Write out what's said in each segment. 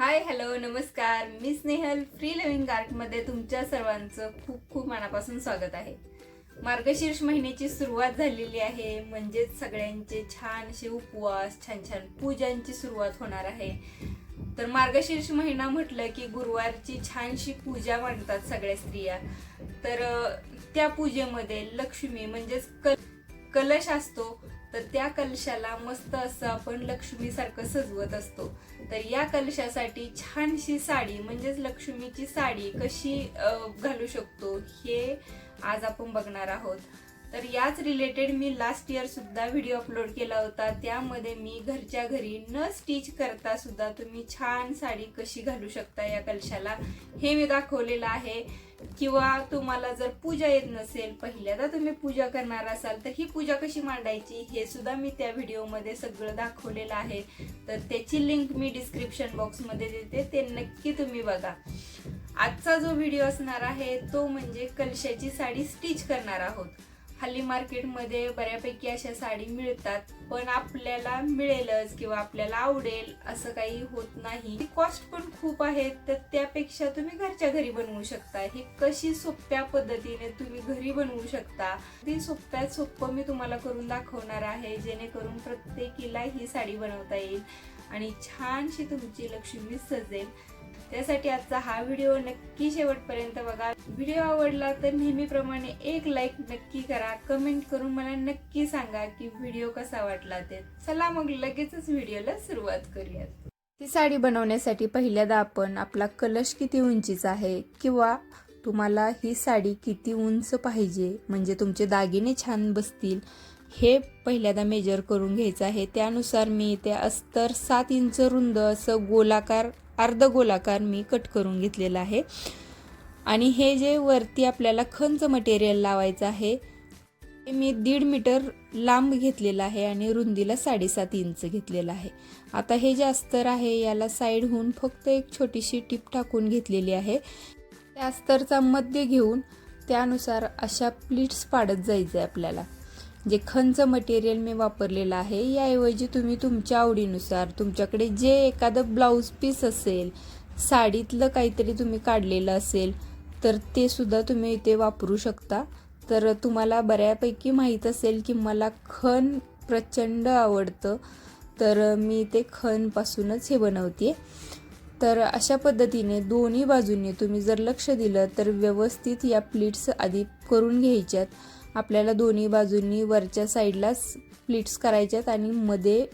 Hi hello नमस्कार, मी Snehal free living आर्टमध्ये तुमच्या सर्वांचं खूप खूप मनापासून स्वागत आहे। मार्गशीर्ष महिन्याची सुरुवात झालेली आहे, म्हणजेच सगळ्यांचे छान असे उपवास, छान छान पूजांची सुरुवात होणार आहे। तर मार्गशीर्ष महिना म्हटलं की गुरुवारची छानशी पूजा मांडतात सगळ्या स्त्रिया। तर त्या पूजेमध्ये लक्ष्मी म्हणजेच कलश असतो, तर त्या कलशाला मस्त असं आपण लक्ष्मी सारखं सजवत असतो। तर या कलशासाठी छानशी साडी म्हणजेच लक्ष्मीची साडी कशी घालू शकतो हे आज आपण बघणार आहोत। तर याच रिलेटेड मी लास्ट इयर सुद्धा व्हिडिओ अपलोड केला होता, त्यामध्ये मी घरच्या घरी न स्टिच करता सुद्धा तुम्ही छान साडी कशी घालू शकता या कलशाला हे मी दाखवलेलं आहे। किंवा तुम्हाला जर पूजा येत नसेल, पहिल्यांदा तुम्ही पूजा करणार असाल, तर ही पूजा कशी मांडायची हे सुद्धा मी त्या व्हिडिओमध्ये सगळं दाखवलेलं आहे। तर त्याची लिंक मी डिस्क्रिप्शन बॉक्समध्ये देते, ते नक्की तुम्ही बघा। आजचा जो व्हिडिओ असणार आहे तो म्हणजे कलशाची साडी स्टिच करणार आहोत। हल्ली मार्केटमध्ये बऱ्यापैकी अशा साडी मिळतात, पण आपल्याला मिळेलच किंवा आपल्याला आवडेल असं काही होत नाही। कॉस्ट पण खूप आहे, तर त्यापेक्षा तुम्ही घरच्या घरी बनवू शकता। ही कशी सोप्या पद्धतीने तुम्ही घरी बनवू शकता, ती सोप्यात सोपं मी तुम्हाला करून दाखवणार आहे, जेणेकरून प्रत्येकीला ही साडी बनवता येईल आणि छानशी तुमची लक्ष्मी सजेल। त्यासाठी आजचा हा व्हिडिओ नक्की शेवटपर्यंत बघा। व्हिडिओ आवडला तर नेहमीप्रमाणे एक लाईक नक्की करा, कमेंट करून मला नक्की सांगा की व्हिडिओ कसा वाटला ते। चला मग लगेचच व्हिडिओला सुरुवात करूयात। ही साडी बनवण्यासाठी पहिल्यांदा आपण आपला कलश किती उंचीचा आहे किंवा तुम्हाला ही साडी किती उंच पाहिजे, म्हणजे तुमचे दागिने छान बसतील, हे पहिल्यांदा मेजर करून घ्यायचं आहे। त्यानुसार मी इथे अस्तर 7 इंच रुंद असं गोलाकार, अर्ध गोलाकार मी कट करून घेतलेला आहे। आणि हे जे वरती आपल्याला खंच मटेरियल लावायचं आहे ते मी 1.5 मीटर लांब घेतलेलं आहे आणि रुंदीला 7.5 इंच घेतलेलं आहे। आता हे जे अस्तर आहे याला साईड होऊन फक्त एक छोटीशी टिप टाकून घेतलेली आहे। त्या अस्तरचा मध्य घेऊन त्यानुसार अशा प्लीट्स पाडत जायचं आहे आपल्याला। जे खंच मटेरियल मी वापरलेलं आहे, याऐवजी तुम्ही तुमच्या आवडीनुसार तुमच्याकडे जे एखादं ब्लाऊज पीस असेल, साडीतलं काहीतरी तुम्ही काढलेलं असेल, तर ते सुद्धा तुम्ही इथे वापरू शकता। तर तुम्हाला बऱ्यापैकी माहीत असेल की मला खण प्रचंड आवडतं, तर मी ते खणपासूनच हे बनवते। तर अशा पद्धतीने दोन्ही बाजूंनी तुम्ही जर लक्ष दिलं तर व्यवस्थित या प्लीट्स आधी करून घ्यायच्यात। आपल्याला दोन्ही बाजूंनी वरच्या साईडलाच प्लीट्स करायच्यात आणि मध्ये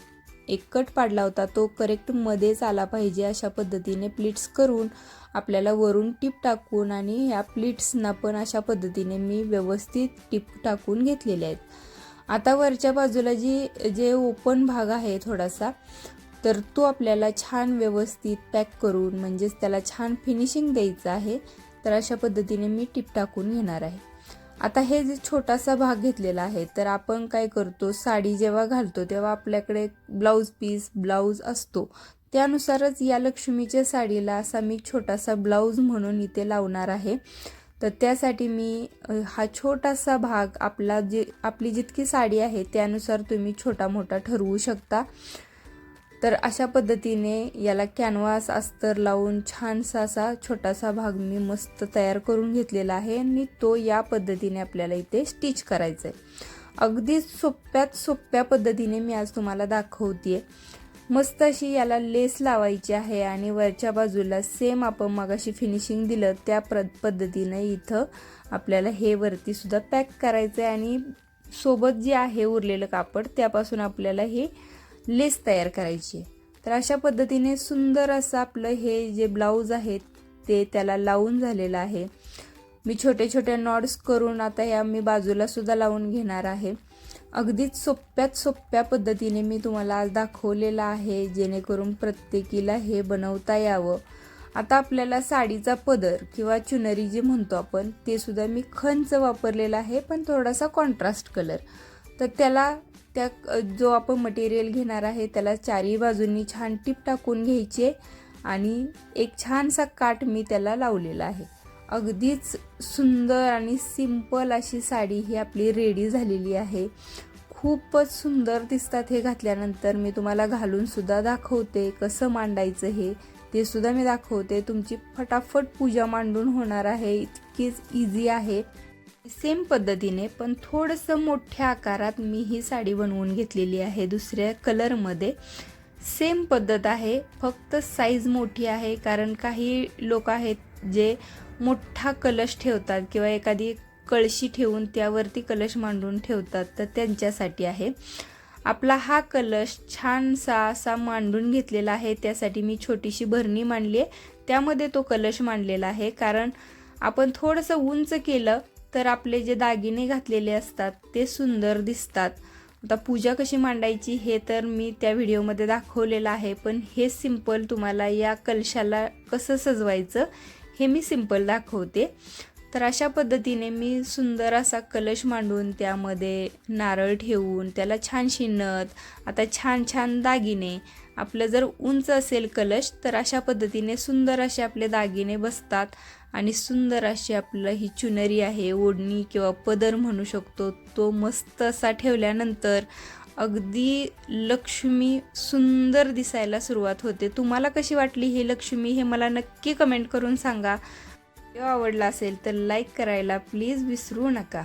एक कट पाडला होता तो करेक्ट मध्येच आला पाहिजे। अशा पद्धतीने प्लीट्स करून आपल्याला वरून टिप टाकून आणि ह्या प्लीट्सना पण अशा पद्धतीने मी व्यवस्थित टिप टाकून घेतलेले आहेत। आता वरच्या बाजूला जे ओपन भाग आहे थोडासा, तर तो आपल्याला छान व्यवस्थित पॅक करून म्हणजेच त्याला छान फिनिशिंग द्यायचं आहे। तर अशा पद्धतीने मी टिप टाकून घेणार आहे। आता हे जे छोटासा भाग घेतलेला आहे, तर आपण काय करतो, साडी जेव्हा घालतो तेव्हा आपल्याकडे ब्लाऊज असतो, त्यानुसारच या लक्ष्मीच्या साडीला असा मी छोटासा ब्लाऊज म्हणून इथे लावणार आहे। तर त्यासाठी मी हा छोटासा भाग आपली जितकी साडी आहे त्यानुसार तुम्ही छोटा मोठा ठरवू शकता। तर अशा पद्धतीने याला कॅनव्हास अस्तर लावून छानसा असा छोटासा भाग मी मस्त तयार करून घेतलेला आहे आणि तो या पद्धतीने आपल्याला इथे स्टिच करायचा आहे। अगदी सोप्यात सोप्या पद्धतीने मी आज तुम्हाला दाखवते। मस्त अशी याला लेस लावायची आहे आणि वरच्या बाजूला सेम आपण मगाशी फिनिशिंग दिलं त्या पद्धतीने इथं आपल्याला हे वरती सुद्धा पॅक करायचं आहे आणि सोबत जे आहे उरलेलं कापड त्यापासून आपल्याला हे लेस तयार करायची। तर अशा पद्धतीने सुंदर असं आपलं हे जे ब्लाऊज आहे ते त्याला लावून झालेलं आहे। मी छोटे छोटे नॉट्स करून आता या मी बाजूला सुद्धा लावून घेणार आहे। अगदीच सोप्यात सोप्या पद्धतीने मी तुम्हाला आज दाखवलेलं आहे, जेणेकरून प्रत्येकीला हे बनवता यावं। आता आपल्याला साडीचा पदर किंवा चुनरी जे म्हणतो आपण, ते सुद्धा मी खंच वापरलेला आहे, पण थोडासा कॉन्ट्रास्ट कलर। तर त्या जो आपण मटेरियल घेणार आहे त्याला चारही बाजूंनी छान टिप टाकून घ्यायचे आणि एक छानसा काट मी त्याला लावलेला आहे। अगदीच सुंदर आणि सिंपल अशी साडी ही आपली रेडी झालेली आहे। खूपच सुंदर दिसतात हे घातल्यानंतर। मी तुम्हाला घालून सुद्धा दाखवते कसं मांडायचं हे, ते सुद्धा मी दाखवते. तुमची फटाफट पूजा मांडून होणार आहे, इतकीच इझी आहे. सेम पद्धतीने पण थोडंसं मोठ्या आकारात मी ही साडी बनवून घेतलेली आहे दुसऱ्या कलरमध्ये. सेम पद्धत आहे, फक्त साईज मोठी आहे. कारण काही लोक आहेत जे मोठा कलश ठेवतात किंवा एखादी कळशी ठेवून त्यावरती कलश मांडून ठेवतात, तर त्यांच्यासाठी आहे. आपला हा कलश छानसा असा मांडून घेतलेला आहे. त्यासाठी मी छोटीशी भरणी मांडली आहे, त्यामध्ये तो कलश मांडलेला आहे. कारण आपण थोडंसं उंच केलं तर आपले जे दागिने घातलेले असतात ते सुंदर दिसतात. आता पूजा कशी मांडायची हे तर मी त्या व्हिडिओमध्ये दाखवलेलं आहे, पण हे सिंपल तुम्हाला या कलशाला कसं सजवायचं हे मी सिंपल दाखवते. तर अशा पद्धतीने मी सुंदर असा कलश मांडून त्यामध्ये नारळ ठेवून त्याला छानशी नथ, आता छान छान दागिने. आपलं जर उंच असेल कलश तर अशा पद्धतीने सुंदर असे आपले दागिने बसतात आणि सुंदर अशी आपलं ही चुनरी आहे, ओढणी किंवा पदर म्हणू शकतो, तो मस्त असा ठेवल्यानंतर अगदी लक्ष्मी सुंदर दिसायला सुरुवात होते. तुम्हाला कशी वाटली ही लक्ष्मी हे मला नक्की कमेंट करून सांगा. व्हिडिओ आवडला असेल तर लाईक करायला प्लीज विसरू नका.